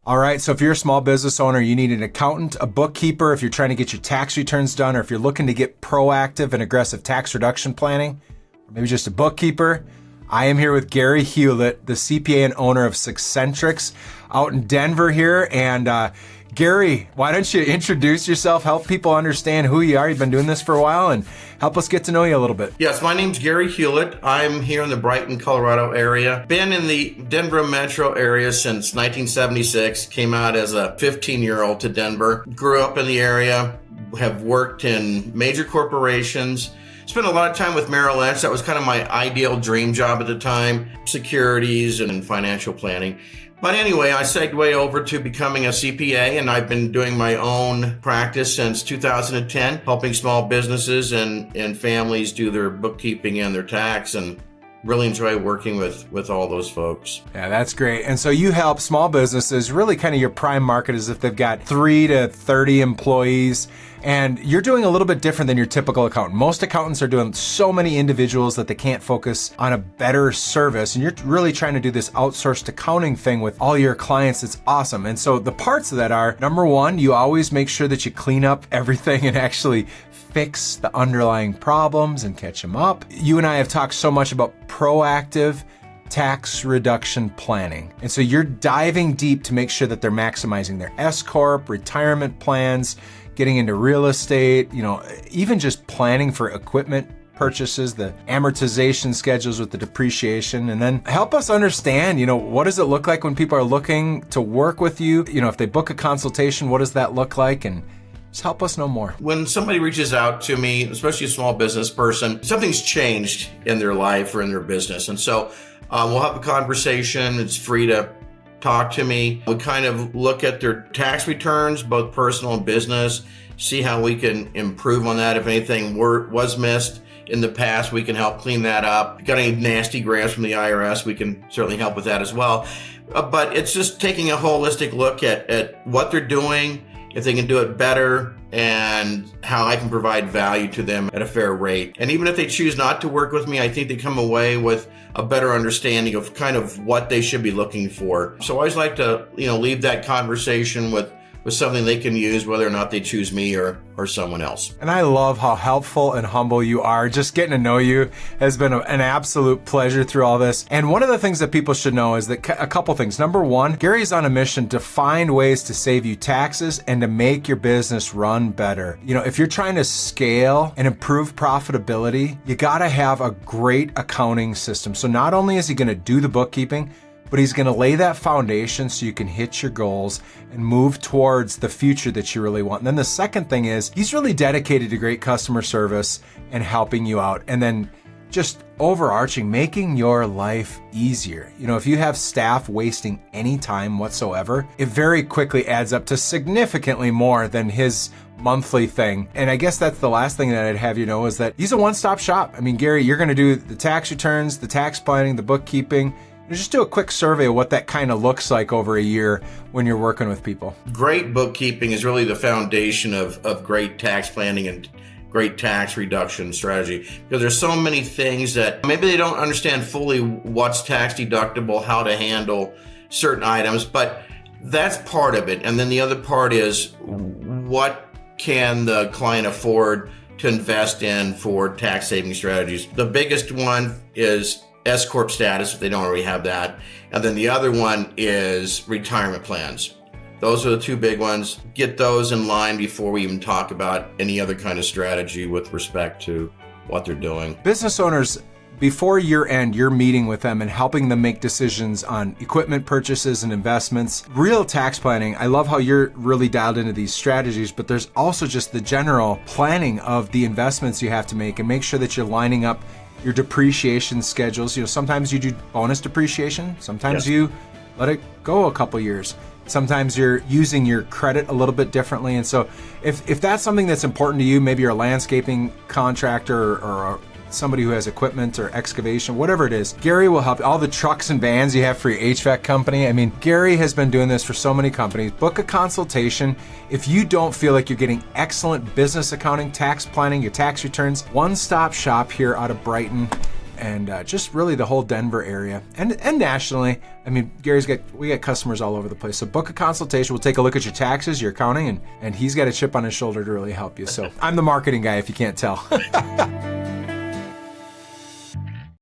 All right, so if you're a small business owner, you need an accountant, a bookkeeper, if you're trying to get your tax returns done, or if you're looking to get proactive and aggressive tax reduction planning, or maybe just a bookkeeper, I am here with Gary Hulett, the CPA and owner of Succentrix out in Denver here. And Gary, why don't you introduce yourself, help people understand who you are. You've been doing this for a while, and help us get to know you a little bit. Yes, my name's Gary Hulett. I'm here in the Brighton, Colorado area. Been in the Denver metro area since 1976. Came out as a 15-year-old to Denver. Grew up in the area, have worked in major corporations. Spent a lot of time with Merrill Lynch. That was kind of my ideal dream job at the time, securities and financial planning. But anyway, I segued over to becoming a CPA, and I've been doing my own practice since 2010, helping small businesses and families do their bookkeeping and their tax, and really enjoy working with all those folks. Yeah, that's great. And so you help small businesses, really kind of your prime market is if they've got 3 to 30 employees, and you're doing a little bit different than your typical accountant. Most accountants are doing so many individuals that they can't focus on a better service, and you're really trying to do this outsourced accounting thing with all your clients. It's awesome. And so the parts of that are, number one, you always make sure that you clean up everything and actually fix the underlying problems and catch them up. You and I have talked so much about proactive tax reduction planning. And so you're diving deep to make sure that they're maximizing their S-Corp, retirement plans, getting into real estate, even just planning for equipment purchases, the amortization schedules with the depreciation, and then help us understand, what does it look like when people are looking to work with you? If they book a consultation, what does that look like? And just help us know more. When somebody reaches out to me, especially a small business person, something's changed in their life or in their business. And so we'll have a conversation. It's free to talk to me. We kind of look at their tax returns, both personal and business, see how we can improve on that. If anything was missed in the past, we can help clean that up. Got any nasty grants from the IRS, we can certainly help with that as well. But it's just taking a holistic look at what they're doing, if they can do it better, and how I can provide value to them at a fair rate. And even if they choose not to work with me, I think they come away with a better understanding of kind of what they should be looking for. So I always like to, leave that conversation with something they can use, whether or not they choose me or someone else. And I love how helpful and humble you are. Just getting to know you has been an absolute pleasure through all this. And one of the things that people should know is that a couple things. Number one, Gary's on a mission to find ways to save you taxes and to make your business run better. If you're trying to scale and improve profitability, you got to have a great accounting system. So not only is he going to do the bookkeeping, but he's going to lay that foundation so you can hit your goals and move towards the future that you really want. And then the second thing is he's really dedicated to great customer service and helping you out. And then just overarching, making your life easier. If you have staff wasting any time whatsoever, it very quickly adds up to significantly more than his monthly thing. And I guess that's the last thing that I'd have you know is that he's a one-stop shop. I mean, Gary, you're going to do the tax returns, the tax planning, the bookkeeping. Just do a quick survey of what that kind of looks like over a year when you're working with people. Great bookkeeping is really the foundation of great tax planning and great tax reduction strategy, because there's so many things that maybe they don't understand fully what's tax deductible, how to handle certain items, but that's part of it. And then the other part is what can the client afford to invest in for tax saving strategies. The biggest one is S-Corp status, if they don't already have that. And then the other one is retirement plans. Those are the two big ones. Get those in line before we even talk about any other kind of strategy with respect to what they're doing. Business owners, before year end, you're meeting with them and helping them make decisions on equipment purchases and investments. Real tax planning, I love how you're really dialed into these strategies, but there's also just the general planning of the investments you have to make and make sure that you're lining up your depreciation schedules. Sometimes you do bonus depreciation. Sometimes you let it go a couple years. Sometimes you're using your credit a little bit differently. And so if that's something that's important to you, maybe you're a landscaping contractor or somebody who has equipment or excavation, whatever it is, Gary will help. All the trucks and vans you have for your HVAC company. I mean, Gary has been doing this for so many companies. Book a consultation. If you don't feel like you're getting excellent business accounting, tax planning, your tax returns, one-stop shop here out of Brighton. and just really the whole Denver area and nationally. I mean, we got customers all over the place. So book a consultation. We'll take a look at your taxes, your accounting, and he's got a chip on his shoulder to really help you. So I'm the marketing guy if you can't tell.